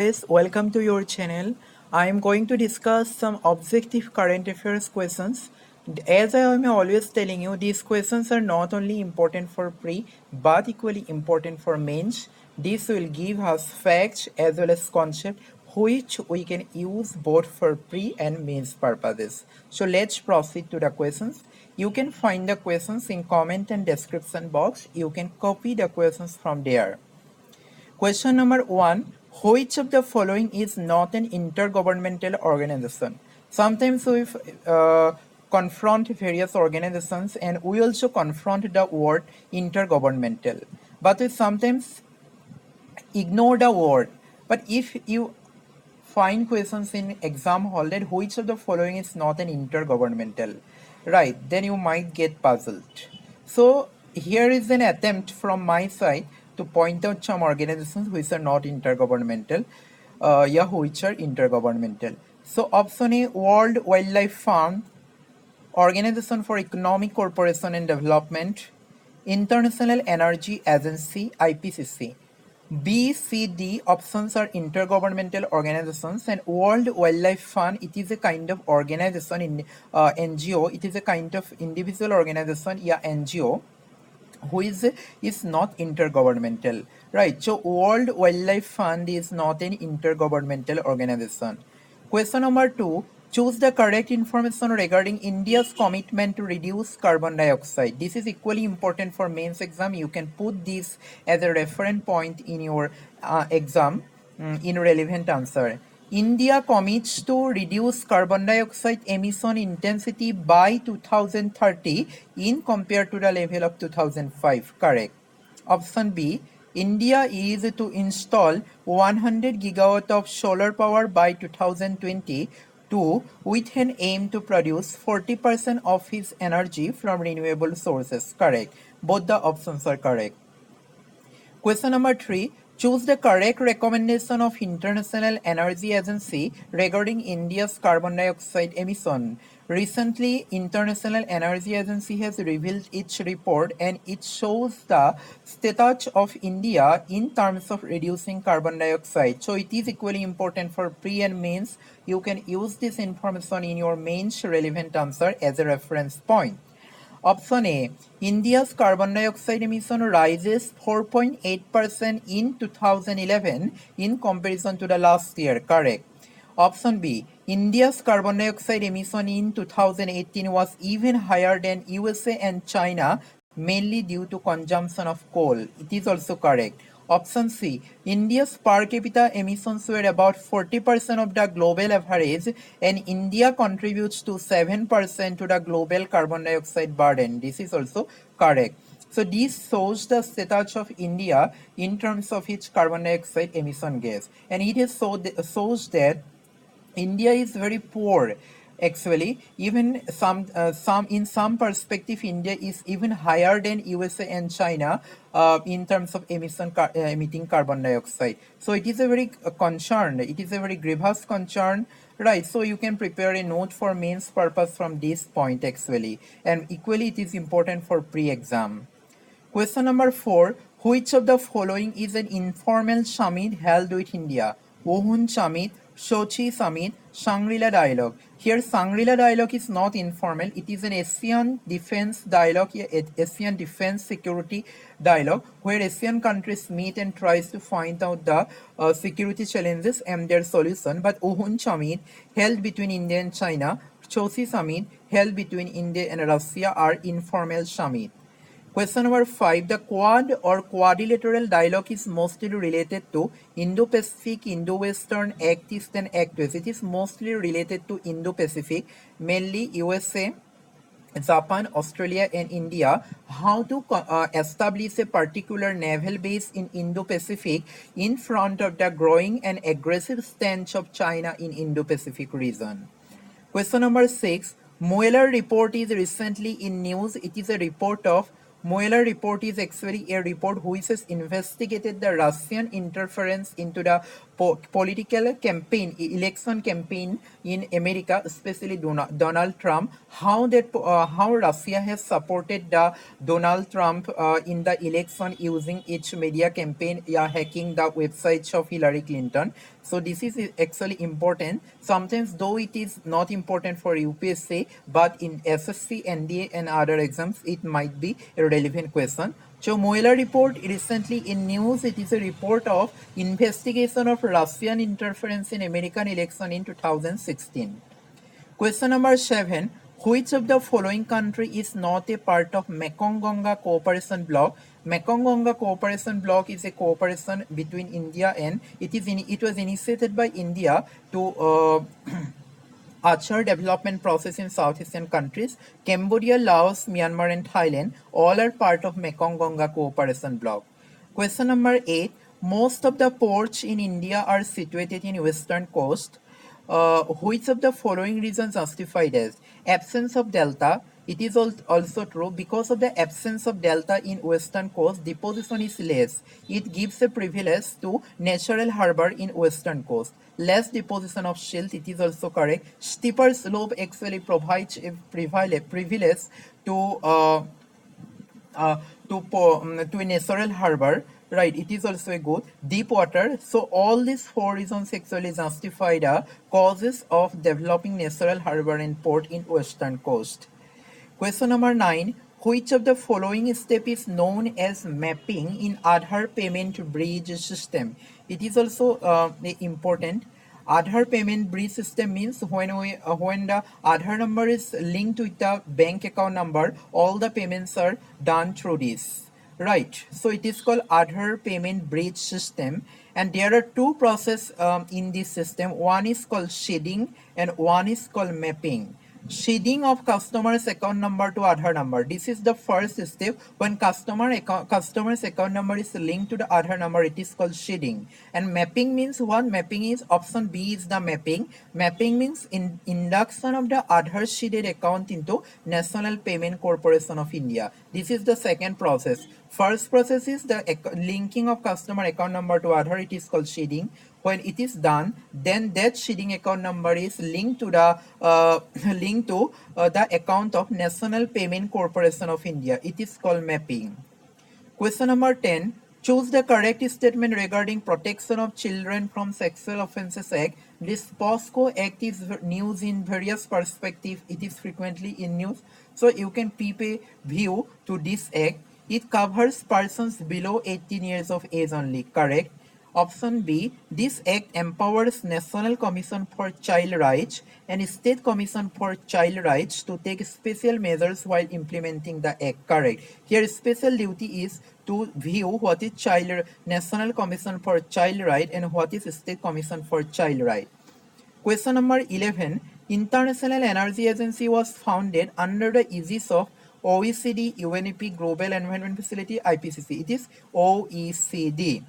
Guys, welcome to your channel. I am going to discuss some objective current affairs questions. As I am always telling you, these questions are not only important for pre but equally important for mains. This will give us facts as well as concept which we can use both for pre and mains purposes. So let's proceed to the questions. You can find the questions in comment and description box. You can copy the questions from there. Question number 1. Which of the following is not an intergovernmental organization? Sometimes we confront various organizations and we also confront the word intergovernmental. But we sometimes ignore the word. But if you find questions in exam hall that which of the following is not an intergovernmental, right, then you might get puzzled. So here is an attempt from my side to point out some organizations which are not intergovernmental, which are intergovernmental. So option A, World Wildlife Fund, Organization for Economic Cooperation and Development, International Energy Agency, IPCC. B, C, D options are intergovernmental organizations, and World Wildlife Fund, it is a kind of organization in NGO. It is a kind of individual organization, NGO, who is not intergovernmental, right? So World Wildlife Fund is not an intergovernmental organization. Question number 2. Choose the correct information regarding India's commitment to reduce carbon dioxide. This is equally important for mains exam. You can put this as a reference point in your exam in relevant answer. India commits to reduce carbon dioxide emission intensity by 2030 in compared to the level of 2005. Correct. Option B. India is to install 100 gigawatt of solar power by 2020 with an aim to produce 40% of its energy from renewable sources. Correct. Both the options are correct. Question number 3. Choose the correct recommendation of International Energy Agency regarding India's carbon dioxide emission. Recently, International Energy Agency has revealed its report and it shows the status of India in terms of reducing carbon dioxide. So it is equally important for pre and mains. You can use this information in your mains relevant answer as a reference point. Option A. India's carbon dioxide emission rises 4.8% in 2011 in comparison to the last year. Correct. Option B. India's carbon dioxide emission in 2018 was even higher than USA and China, mainly due to consumption of coal. It is also correct. Option C. India's per capita emissions were about 40% of the global average, and India contributes to 7% to the global carbon dioxide burden. This is also correct. So this shows the status of India in terms of its carbon dioxide emission gas, and it is shows that India is very poor. Actually, even some in some perspective, India is even higher than USA and China in terms of emitting carbon dioxide. So it is a very concern. It is a very grievous concern, right? So you can prepare a note for mains purpose from this point actually, and equally it is important for pre-exam. Question number 4. Which of the following is an informal summit held with India? Wuhan Summit, Sochi Summit, Shangri-La Dialogue. Here Shangri-La Dialogue is not informal. It is an ASEAN Defense Dialogue, ASEAN Defense Security Dialogue, where ASEAN countries meet and tries to find out the security challenges and their solution. But Wuhan Summit held between India and China, Sochi Summit held between India and Russia are informal summit. Question number 5. The Quad or quadrilateral dialogue is mostly related to Indo-Pacific, Indo-Western, Act East and Act West. It is mostly related to Indo-Pacific, mainly USA, Japan, Australia and India. How to establish a particular naval base in Indo-Pacific in front of the growing and aggressive stance of China in Indo-Pacific region. Question number 6. Mueller report is recently in news. It is a report of Mueller report is actually a report which has investigated the Russian interference into the political campaign, election campaign in America, especially Donald Trump. How Russia has supported the Donald Trump in the election using its media campaign, hacking the websites of Hillary Clinton. So this is actually important. Sometimes though it is not important for UPSC, but in SSC, NDA and other exams, it might be a relevant question. So Mueller report recently in news, it is a report of investigation of Russian interference in American election in 2016. Question number 7. Which of the following country is not a part of Mekong-Ganga Cooperation Bloc? Mekong-Ganga Cooperation Bloc is a cooperation between India and it was initiated by India to usher development process in South Asian countries. Cambodia, Laos, Myanmar and Thailand all are part of Mekong-Ganga Cooperation Bloc. Question number 8. Most of the ports in India are situated in western coast. Which of the following reasons justified as absence of delta? It is also true because of the absence of delta in western coast, deposition is less. It gives a privilege to natural harbor in western coast. Less deposition of silt, it is also correct. Steeper slope actually provides a privilege to to a natural harbor, right? It is also a good deep water. So all these four reasons actually justify the causes of developing natural harbor and port in western coast. Question number 9. Which of the following step is known as mapping in Aadhaar payment bridge system? It is also important. Aadhaar payment bridge system means when the Aadhaar number is linked with the bank account number, all the payments are done through this. Right, so it is called Aadhaar payment bridge system, and there are two processes in this system. One is called shading and one is called mapping. Shading of customer's account number to Aadhaar number. This is the first step. When customer's account number is linked to the Aadhaar number, it is called shading. And mapping means what? Mapping is option B is the mapping. Mapping means induction of the Aadhaar shaded account into National Payment Corporation of India. This is the second process. First process is the linking of customer account number to Aadhaar. It is called shading. When it is done, then that shading account number is linked to the the account of National Payment Corporation of India. It is called mapping. Question number 10. Choose the correct statement regarding protection of children from sexual offences act. This POSCO act is news in various perspectives. It is frequently in news. So you can keep a view to this act. It covers persons below 18 years of age only. Correct. Option B. This act empowers National Commission for Child Rights and State Commission for Child Rights to take special measures while implementing the act. Correct. Here special duty is to view what is National Commission for Child Right and what is State Commission for Child Right. Question number 11. International Energy Agency was founded under the aegis of OECD, UNEP, Global Environment Facility, IPCC. It is OECD.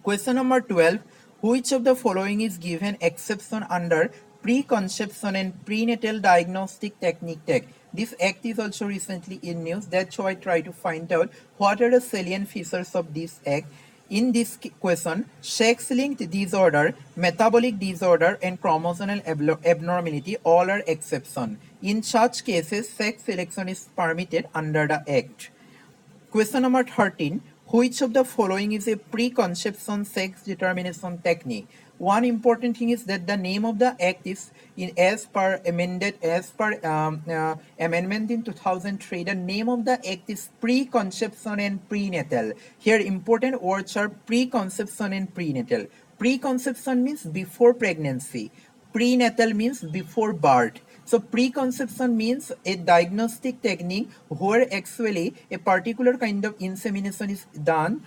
Question number 12. Which of the following is given exception under preconception and prenatal diagnostic technique act? This act is also recently in news. That's why I try to find out what are the salient features of this act. In this question, sex-linked disorder, metabolic disorder, and chromosomal abnormality all are exception. In such cases, sex selection is permitted under the act. Question number 13. Which of the following is a preconception sex determination technique? One important thing is that the name of the act is amendment in 2003. The name of the act is preconception and prenatal. Here important words are preconception and prenatal. Preconception means before pregnancy. Prenatal means before birth. So preconception means a diagnostic technique where actually a particular kind of insemination is done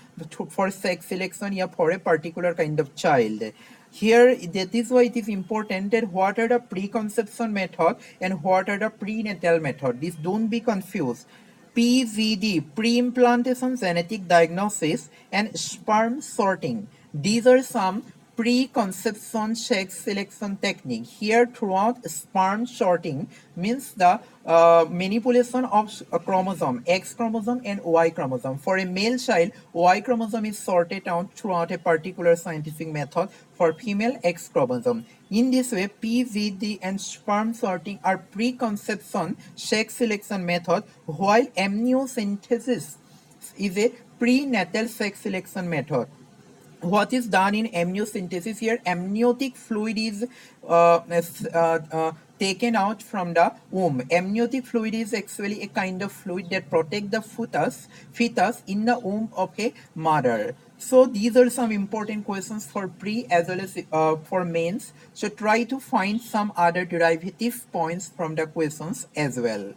for sex selection or for a particular kind of child. Here, that is why it is important that what are the preconception method and what are the prenatal method. This don't be confused. PGD, pre-implantation genetic diagnosis, and sperm sorting. These are some preconception sex selection technique. Here throughout sperm sorting means the manipulation of a chromosome, X chromosome and Y chromosome. For a male child, Y chromosome is sorted out throughout a particular scientific method. For female, X chromosome. In this way, PVD and sperm sorting are preconception sex selection method, while amniocentesis is a prenatal sex selection method. what is done in amniocentesis? Here amniotic fluid is taken out from the womb. Amniotic fluid is actually a kind of fluid that protect the fetus in the womb of a mother. So these are some important questions for pre as well as for mains. So try to find some other derivative points from the questions as well.